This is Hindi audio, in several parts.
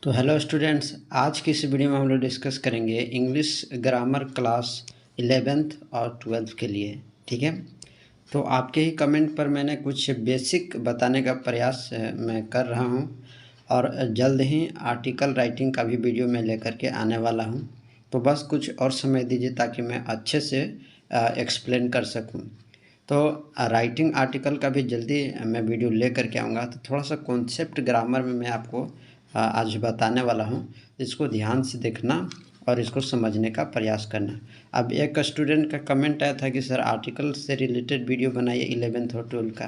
तो हेलो स्टूडेंट्स, आज की इस वीडियो में हम लोग डिस्कस करेंगे इंग्लिश ग्रामर क्लास 11th और 12th के लिए। ठीक है, तो आपके ही कमेंट पर मैंने कुछ बेसिक बताने का प्रयास मैं कर रहा हूं और जल्द ही आर्टिकल राइटिंग का भी वीडियो मैं लेकर के आने वाला हूं। तो बस कुछ और समय दीजिए ताकि मैं अच्छे से एक्सप्लेन कर सकूं। तो राइटिंग आर्टिकल का भी जल्दी मैं वीडियो ले करके आऊँगा। तो थोड़ा सा कॉन्सेप्ट ग्रामर में मैं आपको आज बताने वाला हूँ। इसको ध्यान से देखना और इसको समझने का प्रयास करना। अब एक स्टूडेंट का कमेंट आया था कि सर आर्टिकल से रिलेटेड वीडियो बनाइए 11th और 12th का,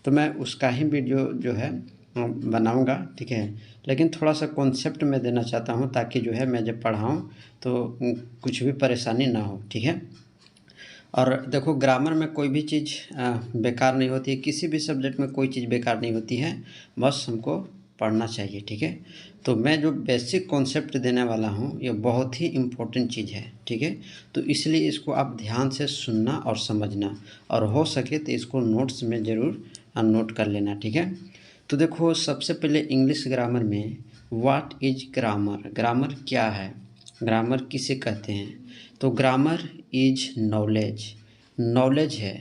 तो मैं उसका ही वीडियो जो है बनाऊंगा। ठीक है, लेकिन थोड़ा सा कॉन्सेप्ट मैं देना चाहता हूँ ताकि जो है मैं जब पढ़ाऊँ तो कुछ भी परेशानी ना हो। ठीक है, और देखो ग्रामर में कोई भी चीज़ बेकार नहीं होती है, किसी भी सब्जेक्ट में कोई चीज़ बेकार नहीं होती है, बस हमको पढ़ना चाहिए। ठीक है, तो मैं जो बेसिक कॉन्सेप्ट देने वाला हूँ ये बहुत ही इम्पोर्टेंट चीज़ है। ठीक है, तो इसलिए इसको आप ध्यान से सुनना और समझना, और हो सके तो इसको नोट्स में ज़रूर नोट कर लेना। ठीक है, तो देखो सबसे पहले इंग्लिश ग्रामर में व्हाट इज ग्रामर, ग्रामर क्या है, ग्रामर किसे कहते हैं। तो ग्रामर इज नॉलेज, नॉलेज है।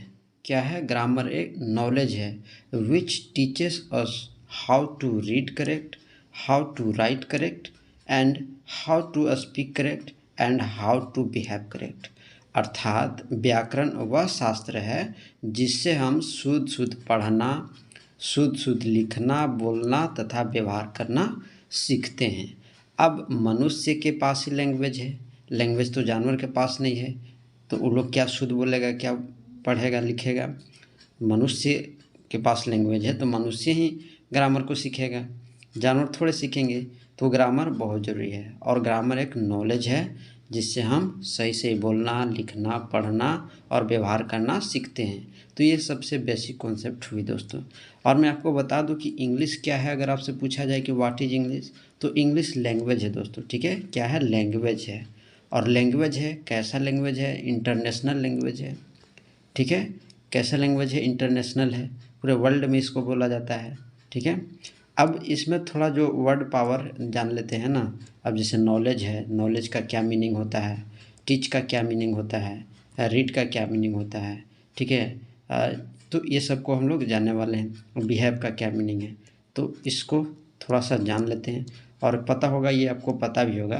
क्या है? ग्रामर एक नॉलेज है which teaches us how to read correct, how to write correct and how to speak correct and how to behave correct. अर्थात व्याकरण वह शास्त्र है जिससे हम शुद्ध शुद्ध पढ़ना, शुद्ध शुद्ध लिखना, बोलना तथा व्यवहार करना सीखते हैं। अब मनुष्य के पास ही लैंग्वेज है, लैंग्वेज तो जानवर के पास नहीं है, तो वो लोग क्या शुद्ध बोलेगा, क्या पढ़ेगा लिखेगा। मनुष्य के पास लैंग्वेज है तो मनुष्य ही ग्रामर को सीखेगा, जानवर थोड़े सीखेंगे। तो ग्रामर बहुत ज़रूरी है, और ग्रामर एक नॉलेज है जिससे हम सही से बोलना, लिखना, पढ़ना और व्यवहार करना सीखते हैं। तो ये सबसे बेसिक कॉन्सेप्ट हुई दोस्तों। और मैं आपको बता दूं कि इंग्लिश क्या है। अगर आपसे पूछा जाए कि व्हाट इज इंग्लिश, तो इंग्लिश लैंग्वेज है दोस्तों। ठीक है, क्या है? लैंग्वेज है। और लैंग्वेज है कैसा लैंग्वेज है? इंटरनेशनल लैंग्वेज है। ठीक है, कैसा लैंग्वेज है? इंटरनेशनल है, पूरे वर्ल्ड में इसको बोला जाता है। ठीक है, अब इसमें थोड़ा जो वर्ड पावर जान लेते हैं ना। अब जैसे नॉलेज है, नॉलेज का क्या मीनिंग होता है, टीच का क्या मीनिंग होता है, रीड का क्या मीनिंग होता है। ठीक है, तो ये सबको हम लोग जानने वाले हैं। बिहेव का क्या मीनिंग है, तो इसको थोड़ा सा जान लेते हैं और पता होगा, ये आपको पता भी होगा।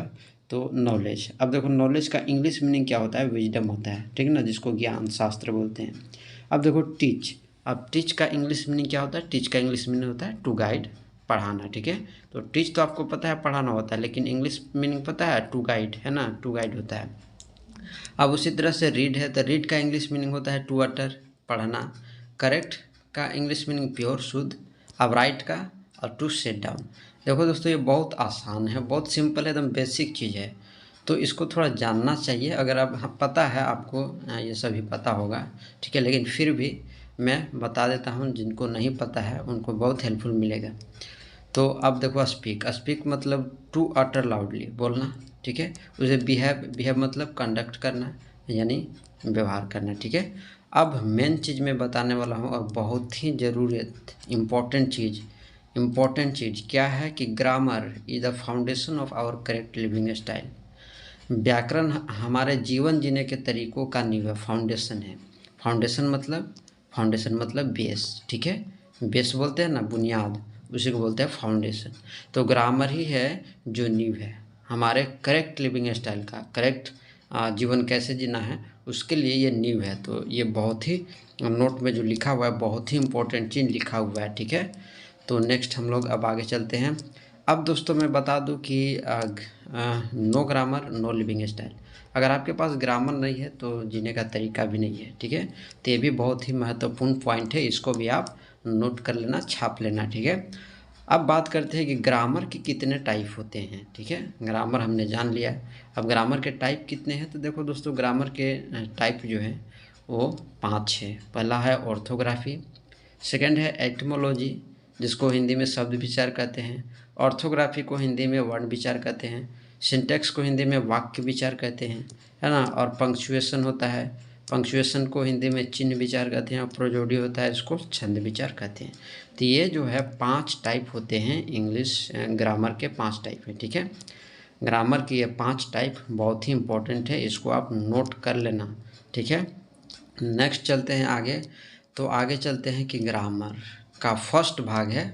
तो नॉलेज, अब देखो नॉलेज का इंग्लिश मीनिंग क्या होता है? विजडम होता है। ठीक है ना, जिसको ज्ञान शास्त्र बोलते हैं। अब देखो टीच, अब टीच का इंग्लिश मीनिंग क्या होता है? टीच का इंग्लिश मीनिंग होता है टू गाइड, पढ़ाना। ठीक है, तो टीच तो आपको पता है पढ़ाना होता है, लेकिन इंग्लिश मीनिंग पता है? टू गाइड, है ना, टू गाइड होता है। अब उसी तरह से रीड है, तो रीड का इंग्लिश मीनिंग होता है टू अटर, पढ़ना। करेक्ट का इंग्लिश मीनिंग प्योर, शुद्ध। अब राइट का और टू सेट डाउन। देखो दोस्तों ये बहुत आसान है, बहुत सिंपल है, एकदम बेसिक चीज़ है। तो इसको थोड़ा जानना चाहिए। अगर आप पता है आपको, ये सभी पता होगा। ठीक है, लेकिन फिर भी मैं बता देता हूँ, जिनको नहीं पता है उनको बहुत हेल्पफुल मिलेगा। तो अब देखो स्पीक, स्पीक मतलब टू अटर लाउडली, बोलना। ठीक है, उसे बिहेव, बिहेव मतलब कंडक्ट करना, यानी व्यवहार करना। ठीक है, अब मेन चीज़ मैं बताने वाला हूँ और बहुत ही ज़रूरत इम्पोर्टेंट चीज़ क्या है कि grammar is the foundation of our correct living style. व्याकरण हमारे जीवन जीने के तरीकों का नींव है, फाउंडेशन है। फाउंडेशन मतलब बेस। ठीक है, बेस बोलते हैं ना, बुनियाद, उसी को बोलते हैं फाउंडेशन। तो ग्रामर ही है जो नींव है हमारे करेक्ट लिविंग स्टाइल का। करेक्ट जीवन कैसे जीना है उसके लिए ये नींव है। तो ये बहुत ही नोट में जो लिखा हुआ है बहुत ही इम्पोर्टेंट चीज़ लिखा हुआ है। ठीक है, तो नेक्स्ट हम लोग अब आगे चलते हैं। अब दोस्तों मैं बता दूं कि no grammar no living style. अगर आपके पास ग्रामर नहीं है तो जीने का तरीका भी नहीं है। ठीक है, तो ये भी बहुत ही महत्वपूर्ण पॉइंट है, इसको भी आप नोट कर लेना, छाप लेना। ठीक है, अब बात करते हैं कि ग्रामर के कितने टाइप होते हैं। ठीक है, ग्रामर हमने जान लिया। अब ग्रामर के टाइप कितने हैं, तो देखो दोस्तों ग्रामर के टाइप जो है वो 5 है। पहला है ऑर्थोग्राफी, सेकंड है एटमोलॉजी, जिसको हिंदी में शब्द विचार कहते हैं। ऑर्थोग्राफी को हिंदी में वर्ण विचार कहते हैं। सिंटेक्स को हिंदी में वाक्य विचार कहते हैं, है ना। और पंक्चुएशन होता है, पंक्चुएशन को हिंदी में चिन्ह विचार कहते हैं और प्रोजोडी होता है इसको छंद विचार कहते हैं। तो ये जो है 5 टाइप होते हैं इंग्लिश ग्रामर के, 5 टाइप हैं, ठीक है। ग्रामर की ये 5 टाइप बहुत ही इंपॉर्टेंट है, इसको आप नोट कर लेना, ठीक है। नेक्स्ट चलते हैं आगे। तो आगे चलते हैं कि ग्रामर का फर्स्ट भाग है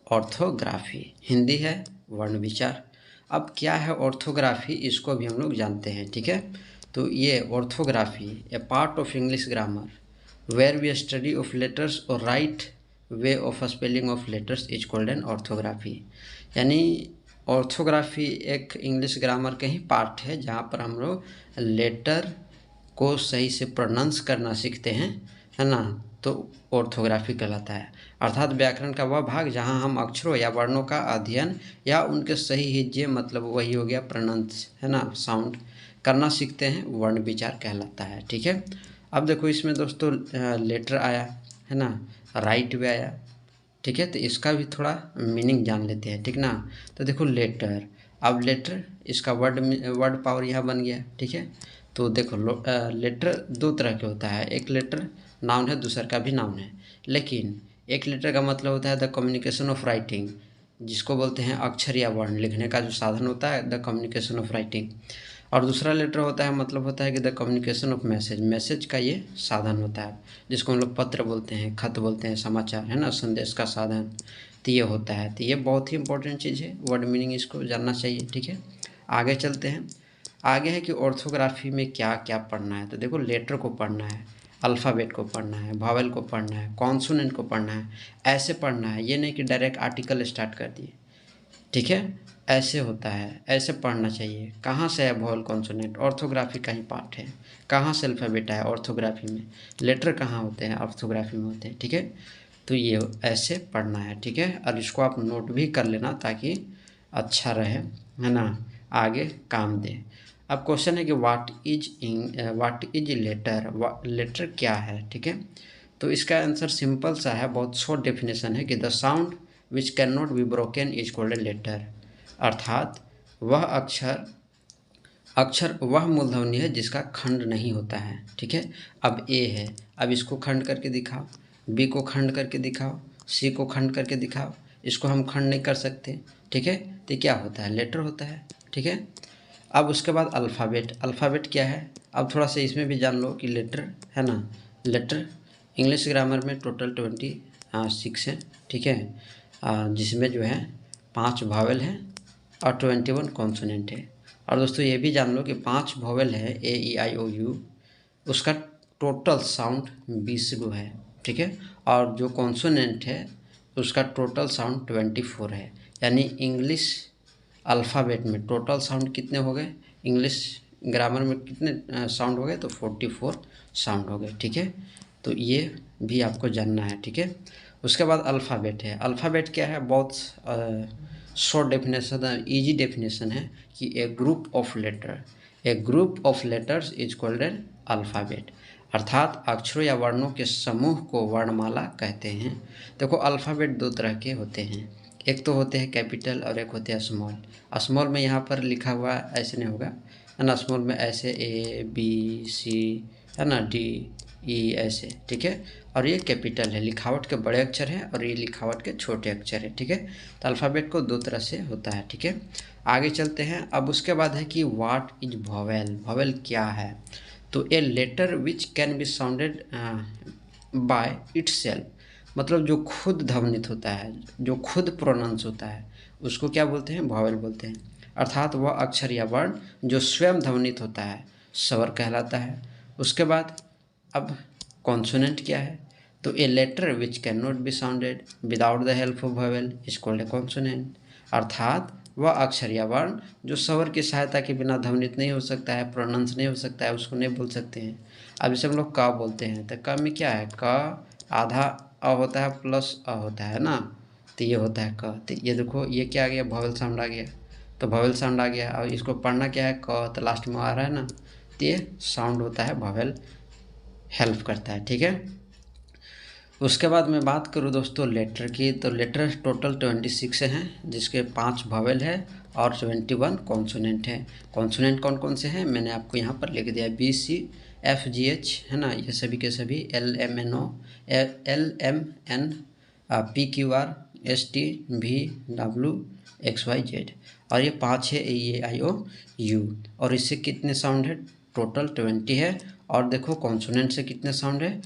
ऑर्थोग्राफी, हिंदी है वर्ण विचार। अब क्या है ऑर्थोग्राफी, इसको भी हम लोग जानते हैं, ठीक है। तो ये orthography a part of English grammar where we study of letters और right way of spelling of letters is called an orthography. यानी ऑर्थोग्राफी एक इंग्लिश ग्रामर का ही पार्ट है जहाँ पर हम लोग लेटर को सही से प्रोनाउंस करना सीखते हैं, है ना। तो ऑर्थोग्राफी कहलाता है, अर्थात व्याकरण का वह भाग जहां हम अक्षरों या वर्णों का अध्ययन या उनके सही हिज्जे, मतलब वही हो गया प्रोनाउंस, है ना, साउंड करना सीखते हैं, वर्ण विचार कहलाता है, ठीक है। अब देखो इसमें दोस्तों लेटर आया, है ना, राइट वे आया, ठीक है। तो इसका भी थोड़ा मीनिंग जान लेते हैं, ठीक ना। तो देखो लेटर, अब लेटर इसका वर्ड पावर यहाँ बन गया, ठीक है। तो देखो लेटर 2 तरह के होता है, एक लेटर नाउन है, दूसरा का भी नाउन है। लेकिन एक लेटर का मतलब होता है द कम्युनिकेशन ऑफ राइटिंग, जिसको बोलते हैं अक्षर या वर्ण लिखने का जो साधन होता है, द कम्युनिकेशन ऑफ राइटिंग। और दूसरा लेटर होता है, मतलब होता है कि the communication of message, message का ये साधन होता है, जिसको हम लोग पत्र बोलते हैं, खत बोलते हैं, समाचार, है ना, संदेश का साधन। तो ये होता है, तो ये बहुत ही इंपॉर्टेंट चीज़ है, वर्ड मीनिंग इसको जानना चाहिए, ठीक है। आगे चलते हैं। आगे है कि ऑर्थोग्राफी में क्या क्या पढ़ना है। तो देखो लेटर को पढ़ना है, अल्फ़ाबेट को पढ़ना है, वावल को पढ़ना है, कॉन्सोनेंट को पढ़ना है, ऐसे पढ़ना है, ये नहीं कि डायरेक्ट आर्टिकल स्टार्ट कर दिए, ठीक है। ऐसे होता है, ऐसे पढ़ना चाहिए। कहाँ से है वावल कॉन्सोनेंट, ऑर्थोग्राफी का ही पार्ट है। कहाँ से अल्फ़ाबेट है ऑर्थोग्राफी में, लेटर कहाँ होते हैं ऑर्थोग्राफी में होते हैं, ठीक है। तो ये ऐसे पढ़ना है, ठीक है। और इसको आप नोट भी कर लेना ताकि अच्छा रहे, है ना, आगे काम दे। अब क्वेश्चन है कि व्हाट इज लेटर, लेटर क्या है, ठीक है। तो इसका आंसर सिंपल सा है, बहुत शॉर्ट डेफिनेशन है कि the sound which can not be broken is called a letter, अर्थात वह अक्षर वह मूलध्वनि है जिसका खंड नहीं होता है, ठीक है। अब ए है, अब इसको खंड करके दिखाओ, बी को खंड करके दिखाओ, सी को खंड करके दिखाओ, इसको हम खंड नहीं कर सकते, ठीक है। तो क्या होता है, लेटर होता है, ठीक है। अब उसके बाद अल्फ़ाबेट, अल्फ़ाबेट क्या है, अब थोड़ा सा इसमें भी जान लो कि लेटर, है ना, लेटर इंग्लिश ग्रामर में टोटल 26 है, ठीक है, जिसमें जो है 5 वावल है और 21 कॉन्सोनेंट है। और दोस्तों ये भी जान लो कि 5 वावल है AEIOU, उसका टोटल साउंड 20 गो है, ठीक है। और जो कॉन्सोनेंट है उसका टोटल साउंड 24 है। यानी इंग्लिश अल्फ़ाबेट में टोटल साउंड कितने हो गए, इंग्लिश ग्रामर में कितने साउंड हो गए, तो 44 साउंड हो गए, ठीक है। तो ये भी आपको जानना है, ठीक है। उसके बाद अल्फ़ाबेट है, अल्फ़ाबेट क्या है, बहुत शॉर्ट डेफिनेशन है, ईजी डेफिनेशन है कि a group of letters is called an alphabet, अर्थात अक्षरों या वर्णों के समूह को वर्णमाला कहते हैं। देखो अल्फ़ाबेट 2 तरह के होते हैं, एक तो होते हैं कैपिटल और एक होते हैं स्मॉल। स्मॉल में यहाँ पर लिखा हुआ ऐसे नहीं होगा, है ना, स्मॉल में ऐसे ABC, है ना, DE ऐसे, ठीक है। और ये कैपिटल है, लिखावट के बड़े अक्षर हैं, और ये लिखावट के छोटे अक्षर है, ठीक है। तो अल्फ़ाबेट को 2 तरह से होता है, ठीक है। आगे चलते हैं। अब उसके बाद है कि व्हाट इज वॉवेल, वॉवेल क्या है। तो a letter which can be sounded by itself, मतलब जो खुद ध्वनित होता है, जो खुद प्रोनाउंस होता है, उसको क्या बोलते हैं, वॉवेल बोलते हैं। अर्थात वह अक्षर या वर्ण जो स्वयं ध्वनित होता है स्वर कहलाता है। उसके बाद अब कॉन्सोनेंट क्या है, तो a letter which can not be sounded without the help of vowel is called a consonant, अर्थात वह अक्षर या वर्ण जो स्वर की सहायता के बिना ध्वनित नहीं हो सकता है, प्रोनाउंस नहीं हो सकता है, उसको नहीं बोल सकते हैं। अब जैसे हम लोग क बोलते हैं, तो क में क्या है, क आधा अ होता है प्लस अ होता है ना, तो ये होता है क। तो ये देखो ये क्या आ गया, वॉवेल साउंड आ गया, तो वॉवेल साउंड आ गया। और इसको पढ़ना क्या है, क, तो लास्ट में आ रहा है ना, तो ये साउंड होता है, वॉवेल हेल्प करता है, ठीक है। उसके बाद मैं बात करूँ दोस्तों लेटर की, तो लेटर टोटल 26 हैं, जिसके 5 वॉवेल है और 21 कॉन्सोनेंट है। कॉन्सोनेंट कौन कौन से हैं मैंने आपको यहाँ पर लिख दिया, BCFGH है ना, ये सभी के सभी LMNO LMN PQR ST VW XYZ, और ये 5 है AEIOU। और इससे कितने साउंड है, टोटल 20 है। और देखो कॉन्सोनेंट से कितने साउंड है,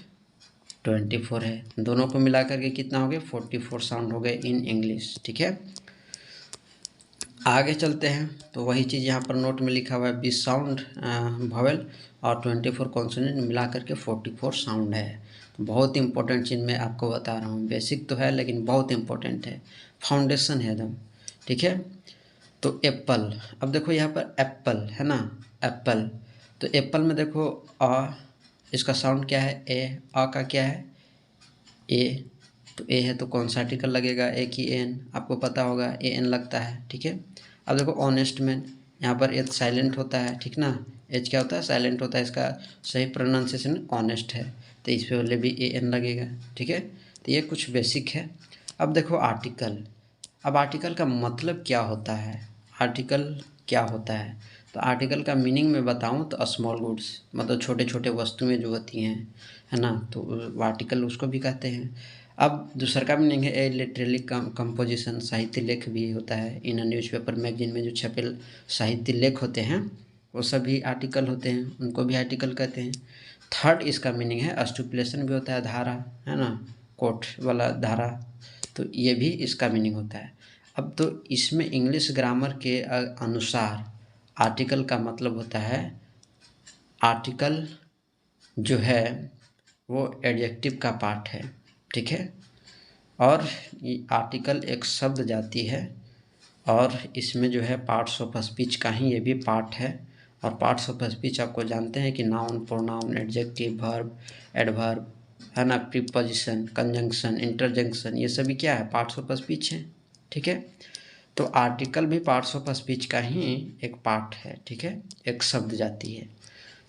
24 है। दोनों को मिला करके कितना हो गया, 44 साउंड हो गए इन इंग्लिश। ठीक है, आगे चलते हैं। तो वही चीज़ यहाँ पर नोट में लिखा हुआ है, 20 साउंड वॉवेल और 24 कॉन्सोनेंट मिला करके 44 साउंड है। तो बहुत इंपॉर्टेंट चीज़ मैं आपको बता रहा हूँ, बेसिक तो है लेकिन बहुत इंपॉर्टेंट है, फाउंडेशन है एकदम। ठीक है, तो एप्पल, अब देखो यहाँ पर एप्पल है ना, एप्पल, तो एप्पल में देखो इसका साउंड क्या है, ए, का क्या है, ए, तो ए है तो कौन सा आर्टिकल लगेगा, ए की एन, आपको पता होगा एन लगता है। ठीक है, अब देखो ऑनेस्ट मैन, यहाँ पर एच साइलेंट होता है, ठीक ना, एच क्या होता है, साइलेंट होता है, इसका सही प्रोनाउंसिएशन ऑनेस्ट है, तो इस पे भी एन लगेगा। ठीक है, तो ये कुछ बेसिक है। अब देखो आर्टिकल, अब आर्टिकल का मतलब क्या होता है, आर्टिकल क्या होता है, तो आर्टिकल का मीनिंग मैं बताऊं तो स्मॉल गुड्स, मतलब छोटे छोटे वस्तुएं जो होती हैं, है ना, तो वो आर्टिकल उसको भी कहते हैं। अब दूसरा का मीनिंग है ए लिटरेली कंपोजिशन, साहित्य लेख भी होता है, इन न्यूज़पेपर मैगजीन में जो छपे साहित्य लेख होते हैं वो सभी आर्टिकल होते हैं, उनको भी आर्टिकल कहते हैं। थर्ड इसका मीनिंग है स्टिपुलेशन भी होता है, धारा, है ना, कोर्ट वाला धारा, तो ये भी इसका मीनिंग होता है। अब तो इसमें इंग्लिश ग्रामर के अनुसार आर्टिकल का मतलब होता है, आर्टिकल जो है वो एडजेक्टिव का पार्ट है। ठीक है, और ये आर्टिकल एक शब्द जाती है, और इसमें जो है पार्ट्स ऑफ स्पीच का ही ये भी पार्ट है। और पार्ट्स ऑफ स्पीच आपको जानते हैं कि noun, pronoun, adjective, verb, adverb, है ना, प्रीपोजिशन, कंजंक्शन, इंटरजेक्शन, ये सभी क्या है, पार्ट्स ऑफ स्पीच है। ठीक है, तो आर्टिकल भी पार्ट्स ऑफ स्पीच का ही एक पार्ट है। ठीक है, एक शब्द जाती है।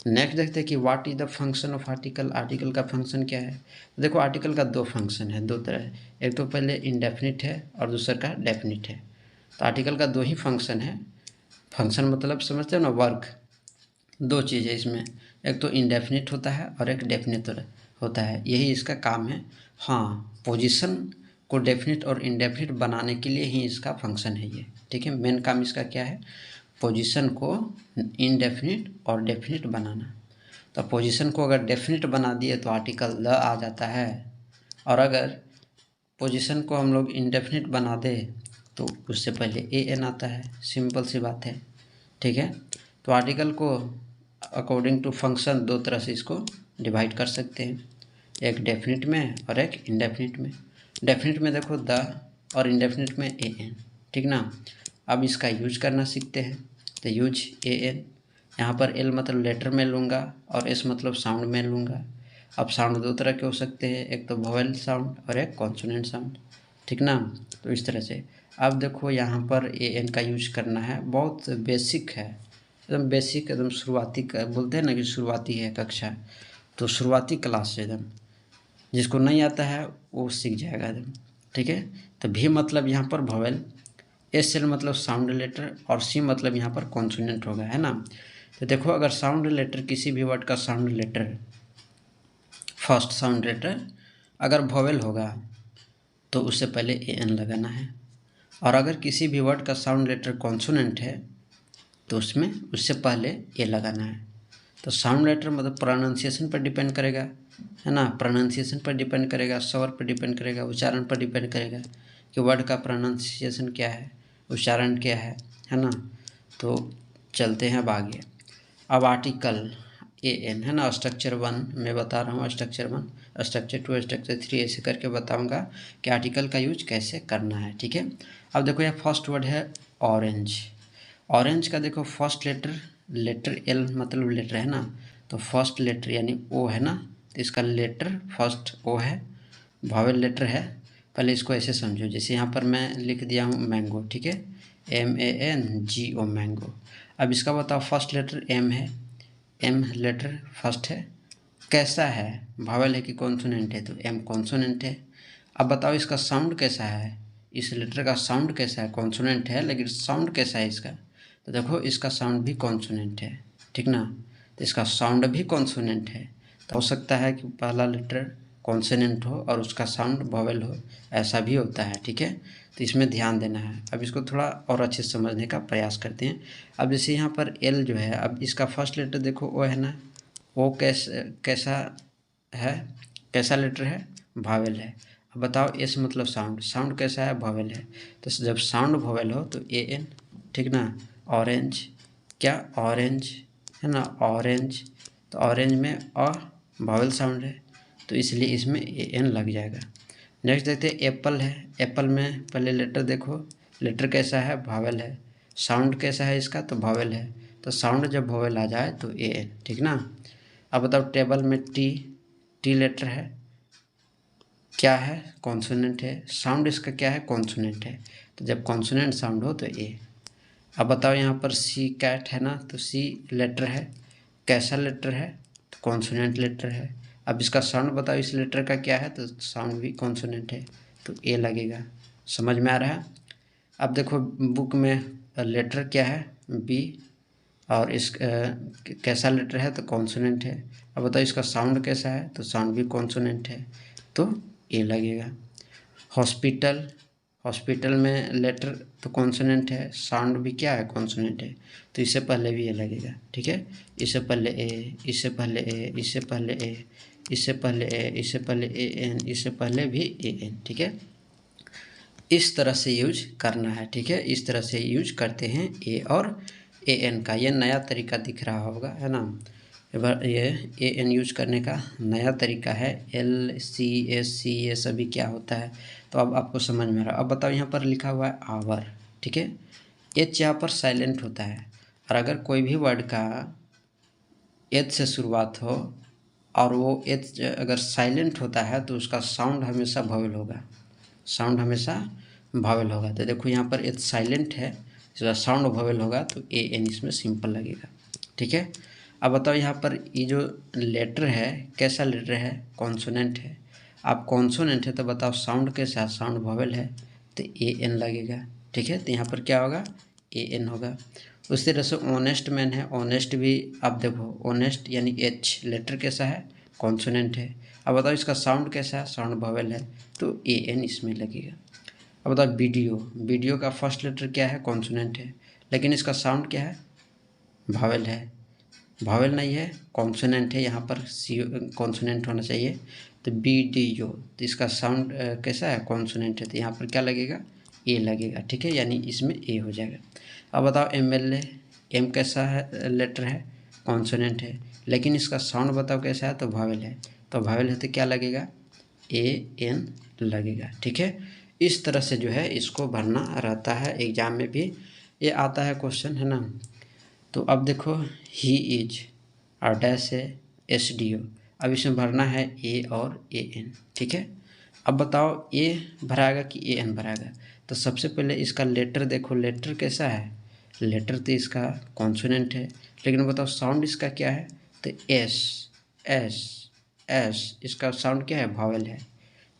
नेक्स्ट देखते हैं कि what is the function of article, article का फंक्शन क्या है। देखो आर्टिकल का 2 फंक्शन है, 2 तरह है, एक तो पहले इंडेफिनिट है और दूसरा का डेफिनिट है। तो आर्टिकल का 2 ही फंक्शन है, फंक्शन मतलब समझते हो ना, वर्क, 2 चीज़ है इसमें, एक तो इंडेफिनिट होता है और एक डेफिनिट होता है, यही इसका काम है। हाँ, पोजीशन को डेफिनिट और इंडेफिनिट बनाने के लिए ही इसका फंक्शन है ये। ठीक है, मेन काम इसका क्या है, पोजीशन को इनडेफिनिट और डेफिनिट बनाना। तो पोजीशन को अगर डेफिनिट बना दिए तो आर्टिकल द आ जाता है, और अगर पोजीशन को हम लोग इनडेफिनिट बना दे तो उससे पहले ए एन आता है, सिंपल सी बात है। ठीक है, तो आर्टिकल को अकॉर्डिंग टू फंक्शन 2 तरह से इसको डिवाइड कर सकते हैं, एक डेफिनिट में और एक इनडेफिनिट में। डेफिनिट में देखो द, और इनडेफिनिट में ए एन। ठीक ना, अब इसका यूज करना सीखते हैं। तो यूज ए एन, यहाँ पर एल मतलब लेटर में लूँगा और एस मतलब साउंड में लूँगा। अब साउंड 2 तरह के हो सकते हैं, एक तो वोवेल साउंड और एक कॉन्सोनेंट साउंड। ठीक ना, तो इस तरह से। अब देखो यहाँ पर ए एन का यूज करना है, बहुत बेसिक है, एकदम बेसिक, एकदम शुरुआती बोलते हैं ना कि शुरुआती है कक्षा, तो शुरुआती क्लास से एकदम, जिसको नहीं आता है वो सीख जाएगा एकदम। ठीक है, तो भी मतलब यहाँ पर वोवेल, एस एल मतलब साउंड लेटर, और सी मतलब यहाँ पर कॉन्सोनेंट होगा, है ना। तो देखो अगर साउंड लेटर, किसी भी वर्ड का sound letter, first sound letter अगर वोवेल होगा तो उससे पहले ए एन लगाना है, और अगर किसी भी वर्ड का साउंड लेटर कॉन्सोनेंट है तो उसमें उससे पहले ए लगाना है। तो साउंड लेटर मतलब प्रोनाउंसिएशन पर डिपेंड करेगा, है ना, प्रोनाउंसिएशन पर डिपेंड करेगा, स्वर पर डिपेंड करेगा, उच्चारण पर डिपेंड करेगा कि वर्ड का प्रोनाउंसिएशन क्या है, उच्चारण क्या है ना। तो चलते हैं अब आगे। अब आर्टिकल ए एन, है ना, स्ट्रक्चर 1 मैं बता रहा हूँ, स्ट्रक्चर 1, स्ट्रक्चर 2, स्ट्रक्चर 3, ऐसे करके बताऊँगा कि आर्टिकल का यूज कैसे करना है। ठीक है, अब देखो यहाँ फर्स्ट वर्ड है ऑरेंज। ऑरेंज का देखो फर्स्ट लेटर एल मतलब लेटर, है ना, तो फर्स्ट लेटर यानी ओ, है ना, तो इसका लेटर फर्स्ट ओ है, वॉवेल लेटर है। पहले इसको ऐसे समझो, जैसे यहाँ पर मैं लिख दिया हूँ मैंगो, ठीक है, MANGO मैंगो। अब इसका बताओ फर्स्ट लेटर एम है, एम लेटर फर्स्ट है, कैसा है, भावेल है कि कॉन्सोनेंट है, तो एम कॉन्सोनेंट है। अब बताओ इसका साउंड कैसा है, इस लेटर का साउंड कैसा है, कॉन्सोनेंट है लेकिन साउंड कैसा है इसका, तो देखो इसका साउंड भी कॉन्सोनेंट है, ठीक ना, तो इसका साउंड भी कॉन्सोनेंट है। तो हो सकता है कि पहला लेटर कॉन्सोनेंट हो और उसका साउंड वावेल हो, ऐसा भी होता है, ठीक है। तो इसमें ध्यान देना है। अब इसको थोड़ा और अच्छे से समझने का प्रयास करते हैं। अब जैसे यहाँ पर एल जो है, अब इसका फर्स्ट लेटर देखो ओ है ना, ओ कैसा है, कैसा लेटर है, वावेल है। अब बताओ एस मतलब साउंड, साउंड कैसा है, वावेल है। तो जब साउंड वावेल हो तो ए एन, ठीक ना। ऑरेंज, क्या ऑरेंज है ना, ऑरेंज, तो ऑरेंज में अ वावेल साउंड है, तो इसलिए इसमें ए एन लग जाएगा। नेक्स्ट देखते हैं एप्पल है, एप्पल में पहले लेटर देखो, लेटर कैसा है, वावेल है। साउंड कैसा है इसका, तो वावेल है, तो साउंड जब वावेल आ जाए तो ए एन, ठीक ना। अब बताओ टेबल में टी, टी लेटर है, क्या है, कॉन्सोनेंट है, साउंड इसका क्या है, कॉन्सोनेंट है, तो जब कॉन्सोनेंट साउंड हो तो ए। अब बताओ यहाँ पर सी कैट है ना, तो सी लेटर है, कैसा लेटर है, तो कॉन्सोनेंट लेटर है। अब इसका साउंड बताओ इस लेटर का क्या है, तो साउंड भी कॉन्सोनेंट है, तो ए लगेगा। समझ में आ रहा है। अब देखो बुक में लेटर क्या है, बी, और इस कैसा लेटर है, तो कॉन्सोनेंट है। अब बताओ इसका साउंड कैसा है, तो साउंड भी कॉन्सोनेंट है, तो ए लगेगा। हॉस्पिटल, हॉस्पिटल में लेटर तो कॉन्सोनेंट है, साउंड भी क्या है, कॉन्सोनेंट है, तो इससे पहले भी ए लगेगा, ठीक है। इससे पहले ए, इससे पहले ए, इससे पहले ए, इससे पहले ए, इससे पहले ए एन, इससे पहले भी ए एन, ठीक है। इस तरह से यूज करना है, ठीक है, इस तरह से यूज करते हैं ए और ए एन का। ये नया तरीका दिख रहा होगा, है ना। ये ए एन यूज करने का नया तरीका है। एल सी एस सी ये सभी क्या होता है, तो अब आपको समझ में आ रहा है। अब बताओ यहाँ पर लिखा हुआ है आवर, ठीक है, एच यहाँ पर साइलेंट होता है, और अगर कोई भी वर्ड का एच से शुरुआत हो और वो एच अगर साइलेंट होता है तो उसका साउंड हमेशा वावेल होगा, साउंड हमेशा वावेल होगा। तो देखो यहाँ पर एच साइलेंट है, इसका साउंड वावेल होगा, तो ए एन इसमें सिंपल लगेगा, ठीक है। अब बताओ यहाँ पर ये जो लेटर है कैसा लेटर है, कॉन्सोनेंट है। आप कॉन्सोनेंट है तो बताओ साउंड कैसा, साउंड वावेल है, तो ए एन लगेगा, ठीक है। तो यहाँ पर क्या होगा, ए एन होगा। उसी तरह से ऑनेस्ट मैन है, ऑनेस्ट भी आप देखो, ऑनेस्ट यानी एच लेटर कैसा है, कॉन्सोनेंट है। अब बताओ इसका साउंड कैसा है, साउंड वावेल है, तो ए एन इसमें लगेगा। अब बताओ वीडियो, वीडियो का फर्स्ट लेटर क्या है, कॉन्सोनेंट है, लेकिन इसका साउंड क्या है, वावेल है, वावेल नहीं है, कॉन्सोनेंट है, यहाँ पर सी कॉन्सोनेंट होना चाहिए, तो बी डी यू, तो इसका साउंड कैसा है, कॉन्सोनेंट है, तो यहाँ पर क्या लगेगा, ए लगेगा, ठीक है, यानी इसमें ए हो जाएगा। अब बताओ एम एल ए, एम कैसा है लेटर है, कॉन्सोनेंट है, लेकिन इसका साउंड बताओ कैसा है, तो वावेल है, तो वावेल है तो क्या लगेगा, ए एन लगेगा, ठीक है। इस तरह से जो है इसको भरना रहता है, एग्जाम में भी ये आता है क्वेश्चन, है ना। तो अब देखो ही इज और डैश है एस डी ओ, अब इसमें भरना है ए और ए एन, ठीक है। अब बताओ ए भराएगा कि ए एन भराएगा, तो सबसे पहले इसका लेटर देखो, लेटर कैसा है, लेटर तो इसका कॉन्सोनेंट है, लेकिन बताओ साउंड इसका क्या है, तो एस, एस, एस, इसका साउंड क्या है, वावेल है,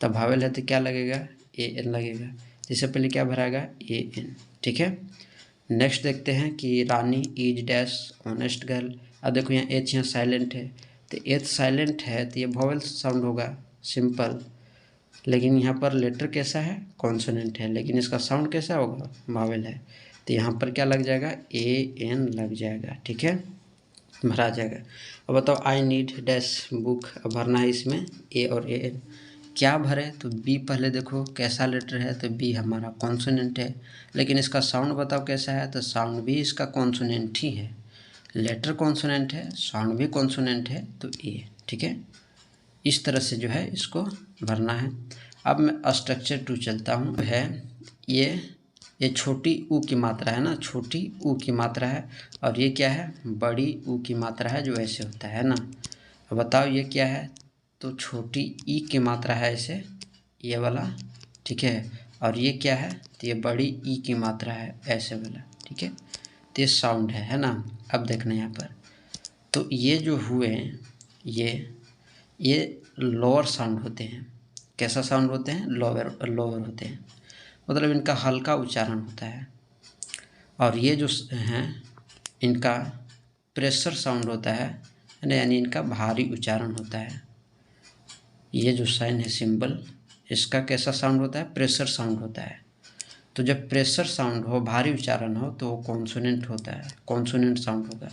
तो वावेल है तो क्या लगेगा, ए एन लगेगा। इससे पहले क्या भराएगा, ए एन, ठीक है। नेक्स्ट देखते हैं कि रानी इज डैश ऑनेस्ट गर्ल। अब देखो यहाँ एच यहाँ साइलेंट है, तो एच साइलेंट है तो ये वॉवेल साउंड होगा, सिंपल, लेकिन यहाँ पर लेटर कैसा है, कॉन्सोनेंट है, लेकिन इसका साउंड कैसा होगा, वावेल है, तो यहाँ पर क्या लग जाएगा, ए एन लग जाएगा, ठीक है, भरा जाएगा। अब बताओ आई नीड डैश बुक, अब भरना है इसमें ए और ए एन, क्या भरे, तो बी पहले देखो कैसा लेटर है, तो बी हमारा कॉन्सोनेंट है, लेकिन इसका साउंड बताओ कैसा है, तो साउंड भी इसका कॉन्सोनेंट ही है, लेटर कॉन्सोनेंट है, साउंड भी कॉन्सोनेंट है, तो ए, ठीक है। इस तरह से जो है इसको भरना है। अब मैं स्ट्रक्चर 2 चलता हूँ, है ये छोटी ऊ की मात्रा है ना, छोटी ऊ की मात्रा है, और ये क्या है, बड़ी ऊ की मात्रा है, जो ऐसे होता है ना। अब बताओ ये क्या है, तो छोटी ई की मात्रा है ऐसे, ये वाला, ठीक है, और ये क्या है, तो ये बड़ी ई की मात्रा है ऐसे वाला, ठीक है, तो ये साउंड है ना। अब देखना यहाँ पर, तो ये जो हुए, ये ये लोअर साउंड होते हैं। कैसा साउंड होते हैं? लोअर होते हैं, मतलब इनका हल्का उच्चारण होता है। और ये जो हैं इनका प्रेशर साउंड होता है यानी इनका भारी उच्चारण होता है। ये जो साइन है सिंबल, इसका कैसा साउंड होता है? प्रेशर साउंड होता है। तो जब प्रेशर साउंड हो, भारी उच्चारण हो, तो वो कॉन्सोनेंट होता है, कॉन्सोनेंट साउंड होगा।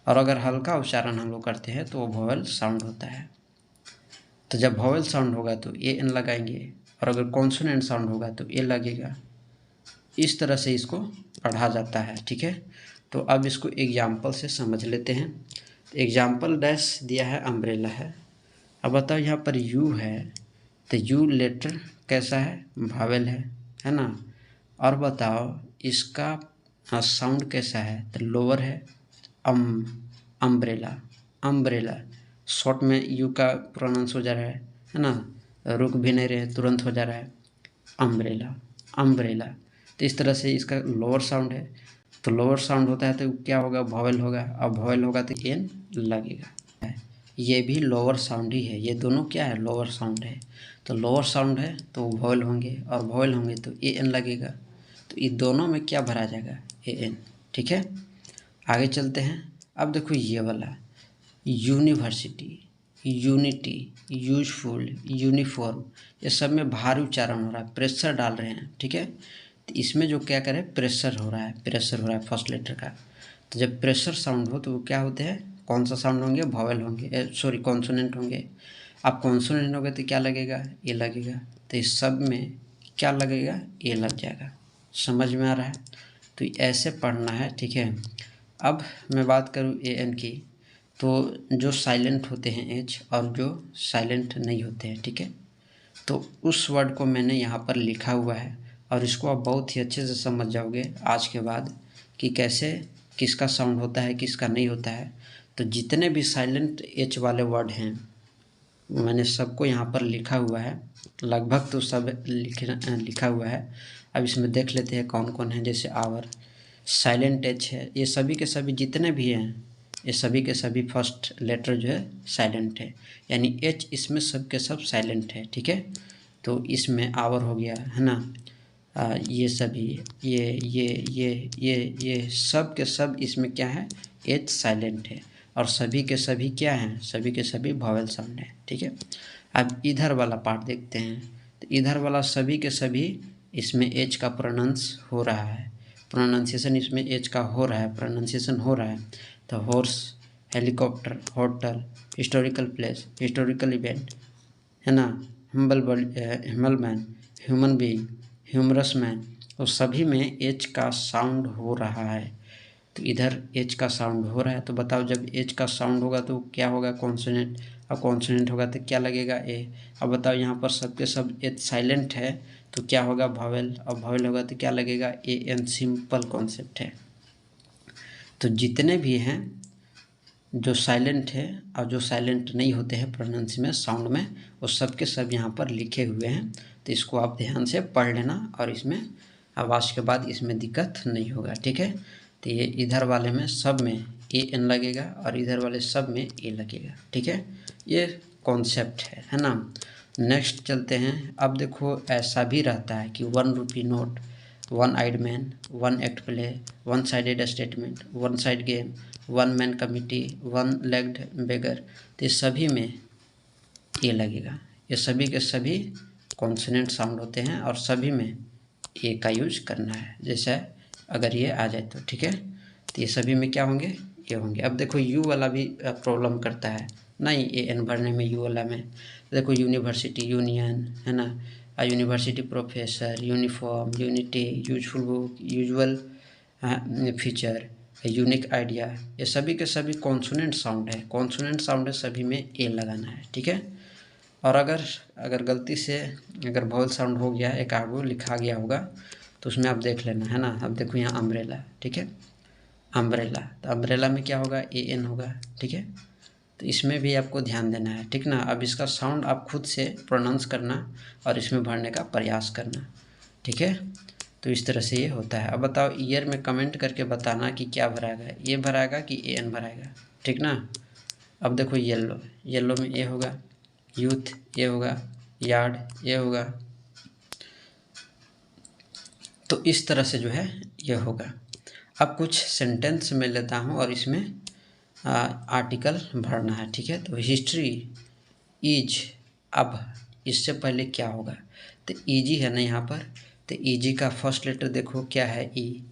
और अगर हल्का उच्चारण हम लोग करते हैं तो वो वोवेल साउंड होता है। तो जब वोवेल साउंड होगा तो ए एन लगाएंगे, और अगर कॉन्सोनेंट साउंड होगा तो ए लगेगा। इस तरह से इसको पढ़ा जाता है, ठीक है। तो अब इसको एग्जाम्पल से समझ लेते हैं। तो एग्जाम्पल डैश दिया है, अम्ब्रेला है। अब बताओ यहाँ पर यू है, तो यू लेटर कैसा है? भावेल है ना। और बताओ इसका साउंड कैसा है? तो लोअर है, अम्ब्रेला। अम्ब्रेला शॉर्ट में यू का प्रोनाउंस हो जा रहा है ना, रुक भी नहीं रहे, तुरंत हो जा रहा है, अम्ब्रेला, अम्ब्रेला। तो इस तरह से इसका लोअर साउंड है। तो लोअर साउंड होता है तो क्या होगा? वोवेल होगा। अब वोवेल होगा तो एन लगेगा। ये भी लोअर साउंड ही है, ये दोनों क्या है? लोअर साउंड है। तो लोअर साउंड है तो वोवेल होंगे, और वोवेल होंगे तो ए एन लगेगा। तो ये दोनों में क्या भरा जाएगा? ए एन, ठीक है। आगे चलते हैं। अब देखो ये वाला यूनिवर्सिटी, यूनिटी, यूजफुल, यूनिफॉर्म, ये सब में भारी उच्चारण हो रहा है, प्रेशर डाल रहे हैं, ठीक है। तो इसमें जो क्या करें? प्रेशर हो रहा है, प्रेशर हो रहा है फर्स्ट लेटर का। तो जब प्रेशर साउंड हो तो वो क्या होते हैं? कौन सा साउंड होंगे? वोवेल होंगे, सॉरी कॉन्सोनेंट होंगे। अब कॉन्सोनेंट होंगे तो क्या लगेगा? ए लगेगा। तो इस सब में क्या लगेगा? ए लग जाएगा। समझ में आ रहा है? तो ऐसे पढ़ना है, ठीक है। अब मैं बात करूँ ए एन की, तो जो साइलेंट होते हैं एच और जो साइलेंट नहीं होते हैं, ठीक है। तो उस वर्ड को मैंने यहाँ पर लिखा हुआ है, और इसको आप बहुत ही अच्छे से समझ जाओगे आज के बाद कि कैसे किसका साउंड होता है, किसका नहीं होता है। तो जितने भी साइलेंट एच वाले वर्ड हैं मैंने सबको यहाँ पर लिखा हुआ है, लगभग तो सब लिखा हुआ है। अब इसमें देख लेते हैं कौन कौन है। जैसे आवर साइलेंट एच है, ये सभी के सभी जितने भी हैं, ये सभी के सभी फर्स्ट लेटर जो है साइलेंट है, यानी एच इसमें सब के सब साइलेंट है, ठीक है। तो इसमें आवर हो गया है ना, ये सभी ये सब के सब इसमें क्या है? एच साइलेंट है। और सभी के सभी क्या हैं? सभी के सभी वोवेल साउंड है, ठीक है। अब इधर वाला पार्ट देखते हैं। तो इधर वाला सभी के सभी इसमें एच का प्रोनाउंस हो रहा है, प्रोनाउंसिएशन इसमें एच का हो रहा है, प्रोनाउंसिएशन हो रहा है। तो horse, helicopter, hotel, historical place, historical event, है ना, humble man, human being, humorous man, तो सभी में एच का साउंड हो रहा है। तो इधर एच का साउंड हो रहा है। तो बताओ जब एच का साउंड होगा तो क्या होगा? कॉन्सोनेंट। अब कॉन्सोनेंट होगा तो क्या लगेगा? ए। अब बताओ यहाँ पर सबके सब एच साइलेंट है तो क्या होगा? वोवेल। अब वोवेल होगा तो क्या लगेगा? A N. सिंपल कॉन्सेप्ट है। तो जितने भी हैं जो साइलेंट है और जो साइलेंट नहीं होते हैं प्रोनाउंस में, साउंड में, वो सब के सब यहाँ पर लिखे हुए हैं। तो इसको आप ध्यान से पढ़ लेना, और इसमें आवाज़ के बाद इसमें दिक्कत नहीं होगा, ठीक है। तो ये इधर वाले में सब में ए एन लगेगा, और इधर वाले सब में ए लगेगा, ठीक है। ये कॉन्सेप्ट है ना। नेक्स्ट चलते हैं। अब देखो ऐसा भी रहता है कि 1 rupee note, 1 eyed man, 1 act play, 1 sided statement, 1 side game, 1 man committee, 1 legged beggar. तो सभी में ए लगेगा। ये सभी के सभी कॉन्सोनेंट साउंड होते हैं, और सभी में ए का यूज करना है। जैसे अगर ये आ जाए तो, ठीक है। तो ये सभी में क्या होंगे? ये होंगे। अब देखो यू वाला भी प्रॉब्लम करता है नहीं ए एन भरने में, यू वाला में। देखो यूनिवर्सिटी, यूनियन, है ना, university professor, uniform, unity, useful book, usual feature, unique idea, ये सभी के सभी कॉन्सोनेंट साउंड है। कॉन्सोनेंट साउंड है, सभी में ए लगाना है, ठीक है। और अगर गलती से अगर वोवेल साउंड हो गया, एक आगू लिखा गया होगा, तो उसमें आप देख लेना, है ना। अब देखो यहाँ अम्ब्रेला, ठीक है, अम्ब्रेला। तो अम्ब्रेला में क्या होगा? ए एन होगा, ठीक है। तो इसमें भी आपको ध्यान देना है, ठीक ना। अब इसका साउंड आप खुद से प्रोनाउंस करना और इसमें भरने का प्रयास करना, ठीक है। तो इस तरह से ये होता है। अब बताओ ईयर में कमेंट करके बताना कि क्या भराएगा, ये भराएगा कि ए एन भराएगा, ठीक ना। अब देखो येलो, येलो में ए होगा, यूथ ए होगा, यार्ड ए होगा। तो इस तरह से जो है ये होगा। अब कुछ सेंटेंस मैं लेता हूँ और इसमें आर्टिकल भरना है, ठीक है। तो हिस्ट्री इज, अब इससे पहले क्या होगा, तो ईजी है ना यहाँ पर। तो ईजी का फर्स्ट लेटर देखो क्या है, ई।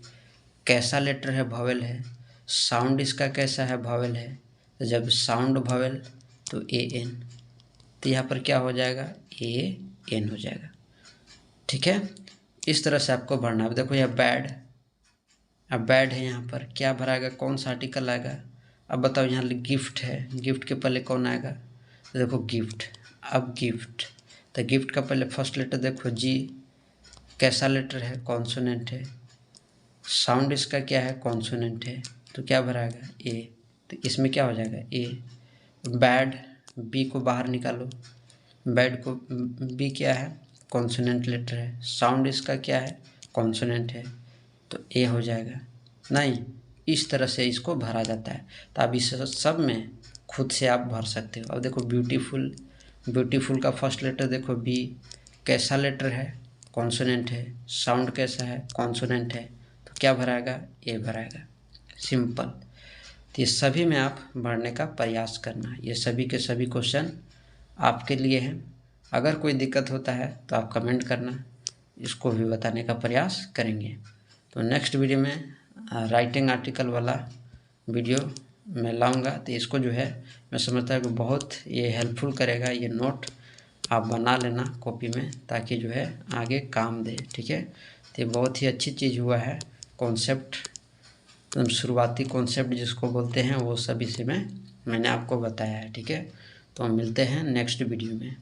कैसा लेटर है, वॉवेल है। साउंड इसका कैसा है, वॉवेल है। तो जब साउंड वॉवेल तो ए एन, तो यहाँ पर क्या हो जाएगा, ए एन हो जाएगा, ठीक है। इस तरह से आपको भरना है। देखो यह बैड, अब बैड है, यहाँ पर क्या भराएगा, कौन सा आर्टिकल आएगा। अब बताओ यहाँ गिफ्ट है, गिफ्ट के पहले कौन आएगा, तो देखो गिफ्ट। अब गिफ्ट, तो गिफ्ट का पहले फर्स्ट लेटर देखो जी। कैसा लेटर है, कॉन्सोनेंट है। साउंड इसका क्या है, कॉन्सोनेंट है, तो क्या भराएगा, ए। तो इसमें क्या हो जाएगा, ए। बैड, बी को बाहर निकालो। बैड को, बी क्या है, कॉन्सोनेंट लेटर है। साउंड इसका क्या है, कॉन्सोनेंट है, तो ए हो जाएगा। नहीं, इस तरह से इसको भरा जाता है। तो अब इस सब में खुद से आप भर सकते हो। अब देखो ब्यूटीफुल, ब्यूटीफुल का फर्स्ट लेटर देखो बी। कैसा लेटर है, कॉन्सोनेंट है। साउंड कैसा है, कॉन्सोनेंट है, तो क्या भराएगा, ए भराएगा, सिंपल। तो ये सभी में आप भरने का प्रयास करना। ये सभी के सभी क्वेश्चन आपके लिए हैं। अगर कोई दिक्कत होता है तो आप कमेंट करना, इसको भी बताने का प्रयास करेंगे। तो नेक्स्ट वीडियो में राइटिंग आर्टिकल वाला वीडियो मैं लाऊंगा। तो इसको जो है मैं समझता हूँ कि बहुत ये हेल्पफुल करेगा। ये नोट आप बना लेना कॉपी में, ताकि जो है आगे काम दे, ठीक है। तो ये बहुत ही अच्छी चीज़ हुआ है। कॉन्सेप्ट, शुरुआती कॉन्सेप्ट जिसको बोलते हैं, वो सब इसी में मैंने आपको बताया है, ठीक है। तो हम मिलते हैं नेक्स्ट वीडियो में।